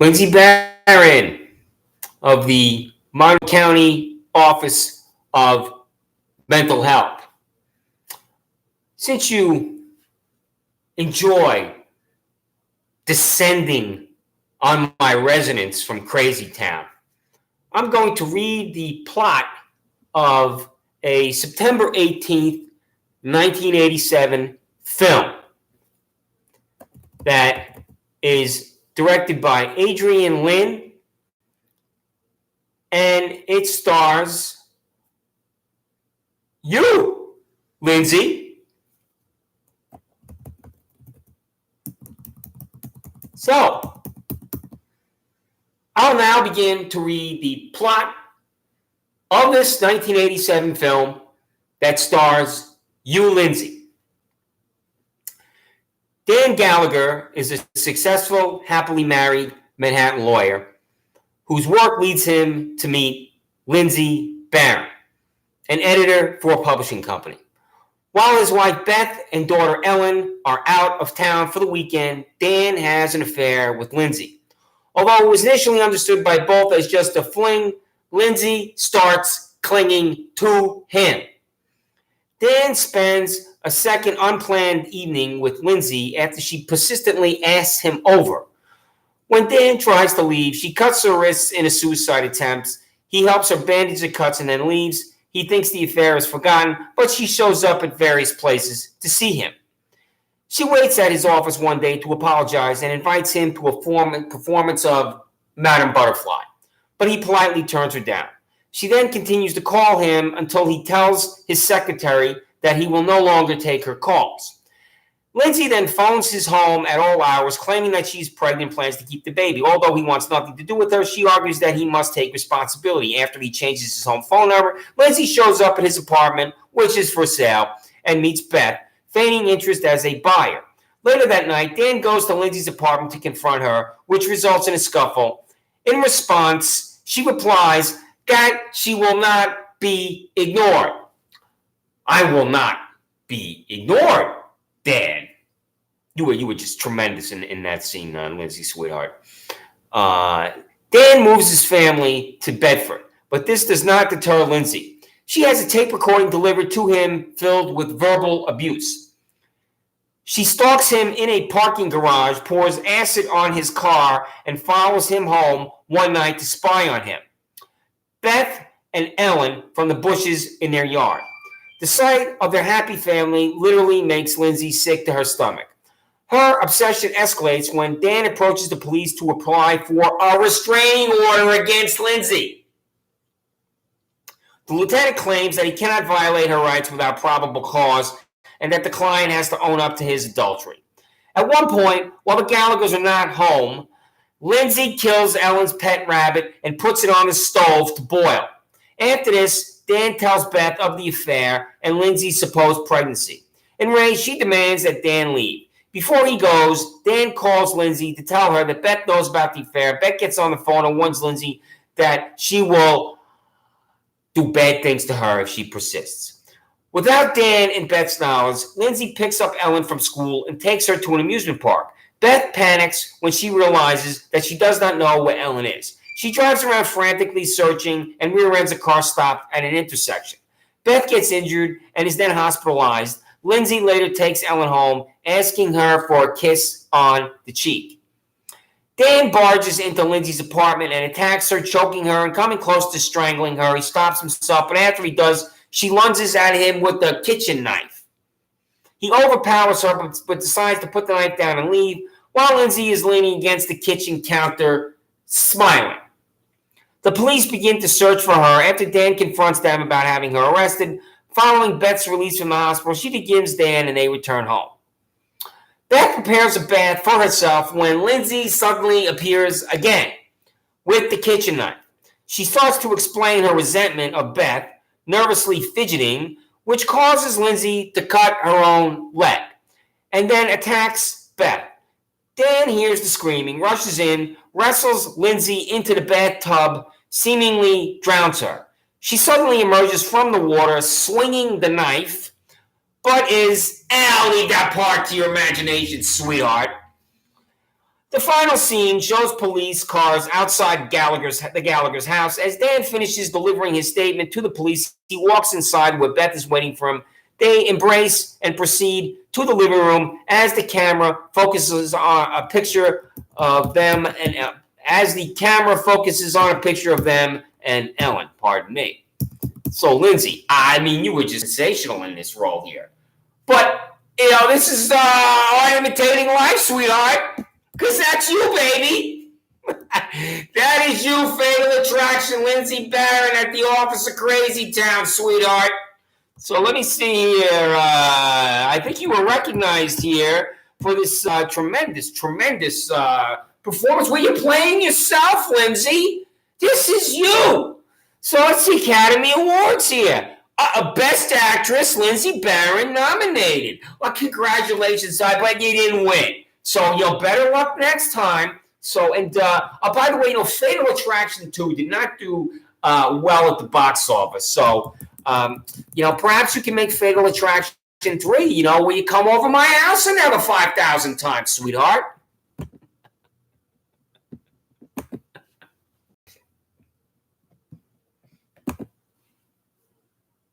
Lindsey Barron of the Monroe County Office of Mental Health. Since you enjoy descending on my residents from Crazy Town, I'm going to read the plot of a September 18th, 1987 film that is directed by Adrian Lynn, and it stars you, Lindsey. So, I'll now begin to read the plot of this 1987 film that stars you, Lindsey. Dan Gallagher is a successful, happily married Manhattan lawyer whose work leads him to meet Lindsey Barron, an editor for a publishing company. While his wife Beth and daughter Ellen are out of town for the weekend, Dan has an affair with Lindsey. Although it was initially understood by both as just a fling, Lindsey starts clinging to him. Dan spends a second unplanned evening with Lindsey after she persistently asks him over. When Dan tries to leave, she cuts her wrists in a suicide attempt. He helps her bandage the cuts and then leaves. He thinks the affair is forgotten, but she shows up at various places to see him. She waits at his office one day to apologize and invites him to a performance of Madame Butterfly, but he politely turns her down. She then continues to call him until he tells his secretary that he will no longer take her calls. Lindsey then phones his home at all hours, claiming that she's pregnant and plans to keep the baby. Although he wants nothing to do with her, she argues that he must take responsibility. After he changes his home phone number, Lindsey shows up at his apartment, which is for sale, and meets Beth, feigning interest as a buyer. Later that night, Dan goes to Lindsey's apartment to confront her, which results in a scuffle. In response, she replies that she will not be ignored. I will not be ignored, Dan. You were just tremendous in that scene, Lindsey, sweetheart. Dan moves his family to Bedford, but this does not deter Lindsey. She has a tape recording delivered to him filled with verbal abuse. She stalks him in a parking garage, pours acid on his car, and follows him home one night to spy on him. Beth and Ellen from the bushes in their yard. The sight of their happy family literally makes Lindsey sick to her stomach. Her obsession escalates when Dan approaches the police to apply for a restraining order against Lindsey. The lieutenant claims that he cannot violate her rights without probable cause and that the client has to own up to his adultery. At one point, while the Gallaghers are not home, Lindsey kills Ellen's pet rabbit and puts it on the stove to boil. After this, Dan tells Beth of the affair and Lindsey's supposed pregnancy. Enraged, she demands that Dan leave. Before he goes, Dan calls Lindsey to tell her that Beth knows about the affair. Beth gets on the phone and warns Lindsey that she will do bad things to her if she persists. Without Dan and Beth's knowledge, Lindsey picks up Ellen from school and takes her to an amusement park. Beth panics when she realizes that she does not know where Ellen is. She drives around frantically searching and rear-ends a car stopped at an intersection. Beth gets injured and is then hospitalized. Lindsey later takes Ellen home, asking her for a kiss on the cheek. Dan barges into Lindsey's apartment and attacks her, choking her and coming close to strangling her. He stops himself, but after he does, she lunges at him with a kitchen knife. He overpowers her, but decides to put the knife down and leave, while Lindsey is leaning against the kitchen counter, smiling. The police begin to search for her after Dan confronts them about having her arrested. Following Beth's release from the hospital, she forgives Dan and they return home. Beth prepares a bath for herself when Lindsey suddenly appears again with the kitchen knife. She starts to explain her resentment of Beth, nervously fidgeting, which causes Lindsey to cut her own leg, and then attacks Beth. Dan hears the screaming, rushes in, wrestles Lindsey into the bathtub, seemingly drowns her. She suddenly emerges from the water, swinging the knife, but leave that part to your imagination, sweetheart. The final scene shows police cars outside the Gallagher's house. As Dan finishes delivering his statement to the police, he walks inside where Beth is waiting for him. They embrace and proceed to the living room as the camera focuses on a picture of them and Ellen. Pardon me. So, Lindsey, I mean, you were just sensational in this role here. But, this is our imitating life, sweetheart. Because that's you, baby. That is you, Fatal Attraction, Lindsey Barron at the office of Crazy Town, sweetheart. So let me see here. I think you were recognized here for this tremendous performance where you're playing yourself, Lindsey. This is you. So it's the Academy Awards here. Best Actress, Lindsey Barron nominated. Well, congratulations, but you didn't win. So, better luck next time. So, and by the way, Fatal Attraction 2 did not do well at the box office. So, perhaps you can make Fatal Attraction 3, where you come over my house another 5,000 times, sweetheart.